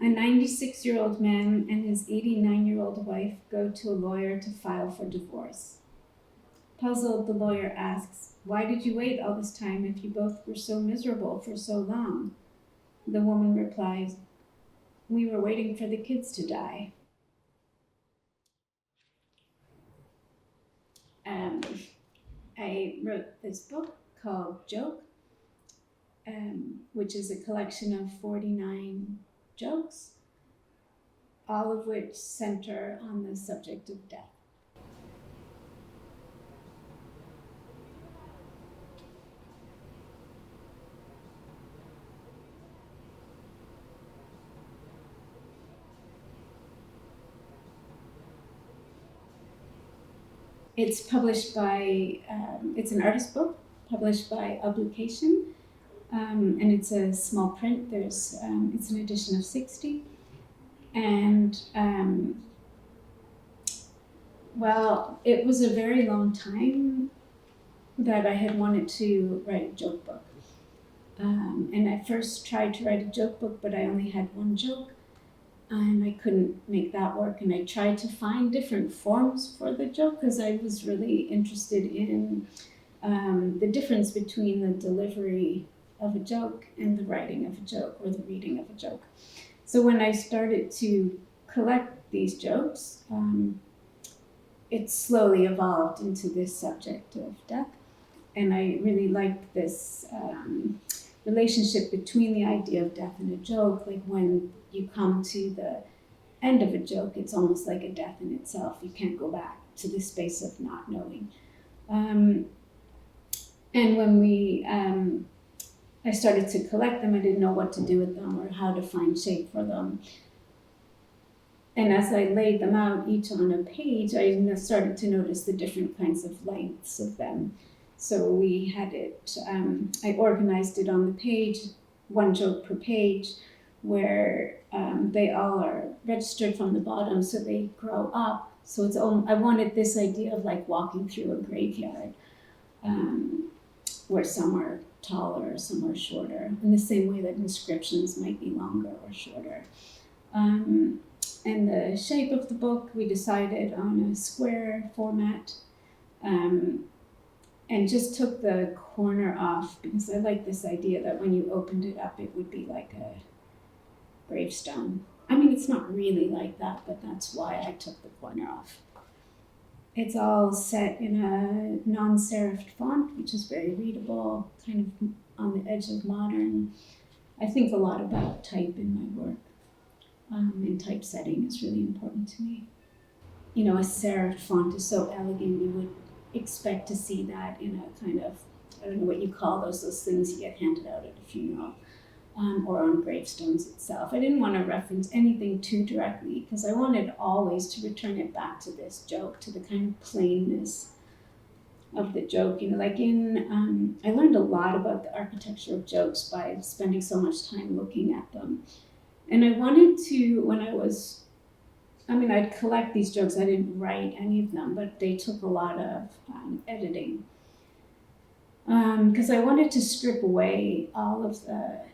A 96-year-old man and his 89-year-old wife go to a lawyer to file for divorce. Puzzled, the lawyer asks, "Why did you wait all this time if you both were so miserable for so long?" The woman replies, "We were waiting for the kids to die." I wrote this book called Joke, which is a collection of 49 jokes, all of which center on the subject of death. It's published by, it's an artist book published by Ublication, and it's a small print. It's an edition of 60. And well, it was a very long time that I had wanted to write a joke book. And I first tried to write a joke book, but I only had one joke, and I couldn't make that work. And I tried to find different forms for the joke because I was really interested in the difference between the delivery of a joke and the writing of a joke or the reading of a joke. So when I started to collect these jokes, it slowly evolved into this subject of death. And I really liked this relationship between the idea of death and a joke. Like when you come to the end of a joke, it's almost like a death in itself. You can't go back to the space of not knowing. And when I started to collect them, I didn't know what to do with them or how to find shape for them. And as I laid them out each on a page, I started to notice the different kinds of lengths of them. So we had it, I organized it on the page, one joke per page, where they all are registered from the bottom, so they grow up. So I wanted this idea of like walking through a graveyard, where some are taller, some are shorter, in the same way that inscriptions might be longer or shorter. And the shape of the book, we decided on a square format, and just took the corner off because I like this idea that when you opened it up, it would be like a gravestone. I mean, it's not really like that, but that's why I took the corner off. It's all set in a non-serifed font, which is very readable, kind of on the edge of modern. I think a lot about type in my work, and typesetting is really important to me. You know, a serif font is so elegant, you would expect to see that in a kind of, I don't know what you call those things you get handed out at a funeral, or on gravestones itself. I didn't want to reference anything too directly because I wanted always to return it back to this joke, to the kind of plainness of the joke. You know, like I learned a lot about the architecture of jokes by spending so much time looking at them. And I wanted to, I'd collect these jokes. I didn't write any of them, but they took a lot of editing. Because I wanted to strip away all of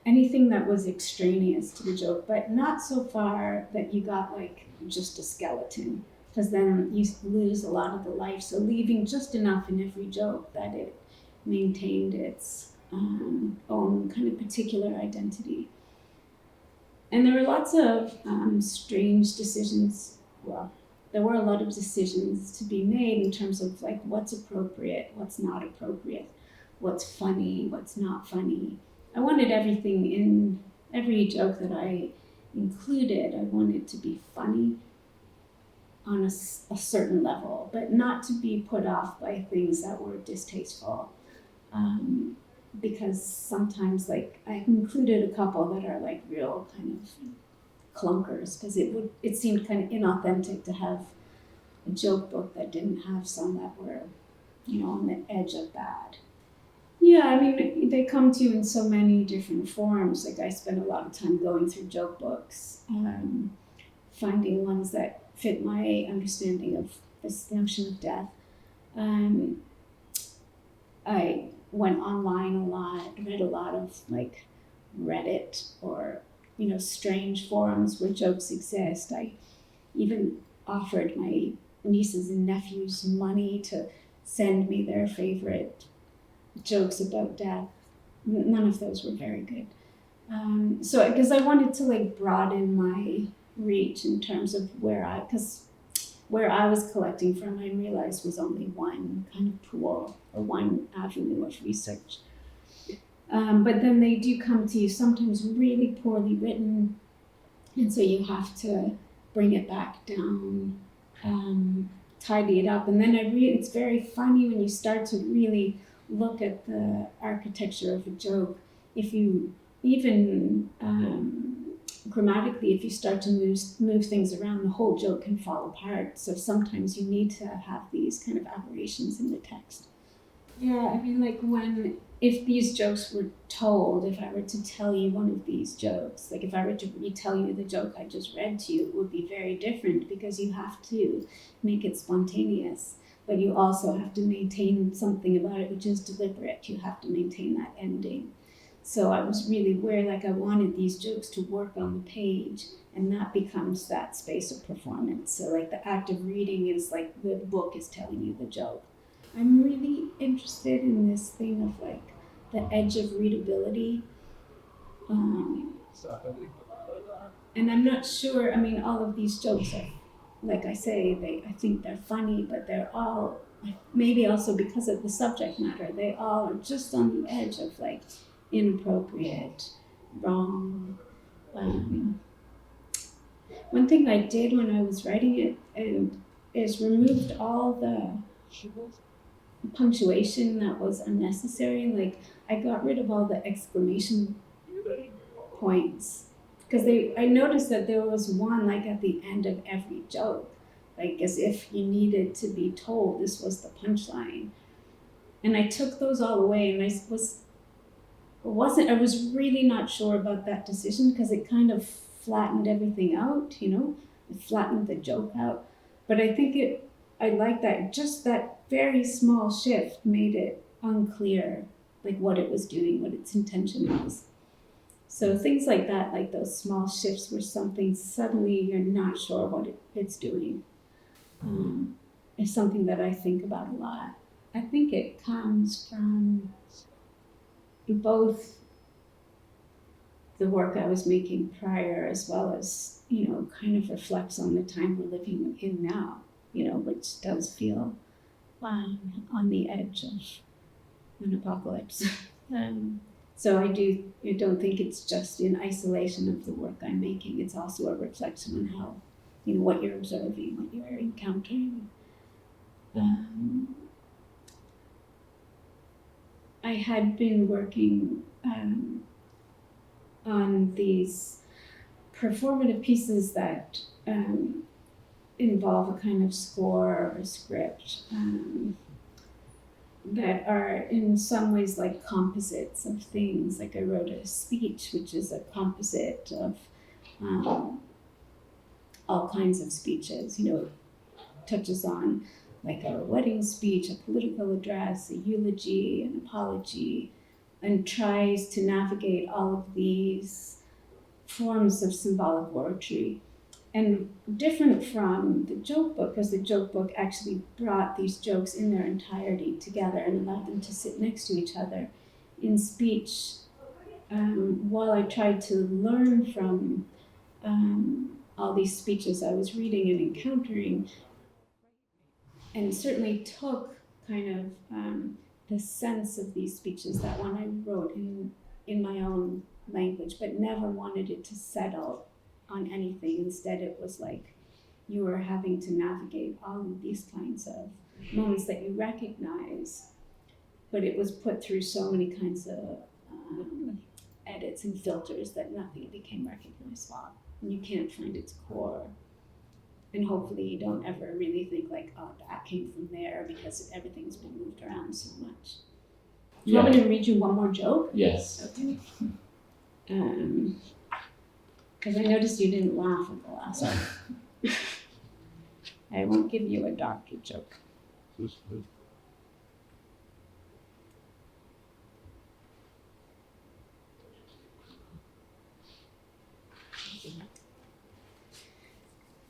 anything that was extraneous to the joke, but not so far that you got like just a skeleton, because then you lose a lot of the life. So leaving just enough in every joke that it maintained its own kind of particular identity. And there were lots of strange decisions. Well, there were a lot of decisions to be made in terms of like what's appropriate, what's not appropriate, what's funny, what's not funny. I wanted everything in every joke that I included. I wanted to be funny on a certain level, but not to be put off by things that were distasteful. Because sometimes, like, I included a couple that are like real kind of clunkers, because it seemed kind of inauthentic to have a joke book that didn't have some that were, you know, on the edge of bad. Yeah, I mean, they come to you in so many different forms. Like, I spend a lot of time going through joke books, finding ones that fit my understanding of this notion of death. I went online a lot, read a lot of like Reddit or strange forums where jokes exist. I even offered my nieces and nephews money to send me their favorite jokes about death. None of those were very good. So because I wanted to like broaden my reach in terms of where I was collecting from, I realized was only one kind of pool or one avenue of research. But then they do come to you sometimes really poorly written, and so you have to bring it back down, tidy it up, and then it's very funny when you start to really look at the architecture of a joke. If you even grammatically, if you start to move things around, the whole joke can fall apart. So sometimes you need to have these kind of aberrations in the text. Yeah, I mean, like if these jokes were told, if I were to tell you one of these jokes, like if I were to retell you the joke I just read to you, it would be very different because you have to make it spontaneous, but you also have to maintain something about it which is deliberate. You have to maintain that ending. So I was really where like I wanted these jokes to work on the page, and that becomes that space of performance. So like the act of reading is like the book is telling you the joke. I'm really interested in this thing of like the edge of readability. And I'm not sure, I mean, all of these jokes are, like I say, I think they're funny, but they're all, maybe also because of the subject matter, they all are just on the edge of like inappropriate, wrong. One thing I did when I was writing it is removed all the punctuation that was unnecessary. Like I got rid of all the exclamation points because I noticed that there was one like at the end of every joke, like as if you needed to be told this was the punchline. And I took those all away, and I was really not sure about that decision because it kind of flattened everything out, it flattened the joke out. But I think I like that, just that very small shift made it unclear, like what it was doing, what its intention was. So things like that, like those small shifts where something suddenly you're not sure what it's doing, is something that I think about a lot. I think it comes from both the work I was making prior as well as, kind of reflects on the time we're living in now, which does feel on the edge of an apocalypse. So I don't think it's just in isolation of the work I'm making. It's also a reflection on how, what you're observing, what you're encountering. I had been working on these performative pieces that involve a kind of score or a script that are in some ways like composites of things. Like I wrote a speech, which is a composite of all kinds of speeches. It touches on like a wedding speech, a political address, a eulogy, an apology, and tries to navigate all of these forms of symbolic oratory. And different from the joke book, because the joke book actually brought these jokes in their entirety together and allowed them to sit next to each other. In speech, while I tried to learn from all these speeches I was reading and encountering, and certainly took kind of the sense of these speeches that one I wrote in my own language, but never wanted it to settle on anything. Instead, it was like you were having to navigate all of these kinds of moments that you recognize, but it was put through so many kinds of edits and filters that nothing became recognizable, and you can't find its core. And hopefully you don't ever really think like, oh, that came from there, because everything's been moved around so much. Do you want me to read you one more joke? Yes. Okay. Because I noticed you didn't laugh at the last one. I won't give you a doctor joke.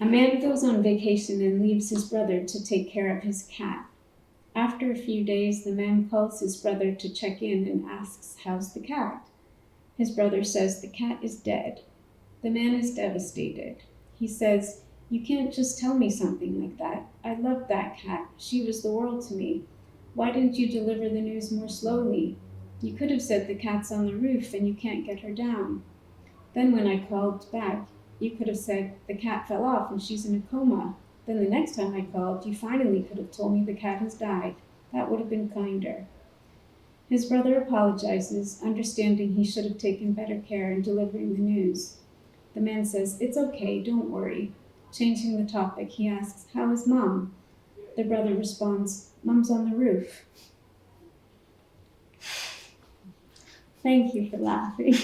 A man goes on vacation and leaves his brother to take care of his cat. After a few days, the man calls his brother to check in and asks, "How's the cat?" His brother says, "The cat is dead." The man is devastated. He says, "You can't just tell me something like that. I loved that cat. She was the world to me. Why didn't you deliver the news more slowly? You could have said the cat's on the roof and you can't get her down. Then when I called back, you could have said the cat fell off and she's in a coma. Then the next time I called, you finally could have told me the cat has died. That would have been kinder." His brother apologizes, understanding he should have taken better care in delivering the news. The man says, "It's okay, don't worry." Changing the topic, he asks, "How is Mom?" The brother responds, "Mom's on the roof." Thank you for laughing.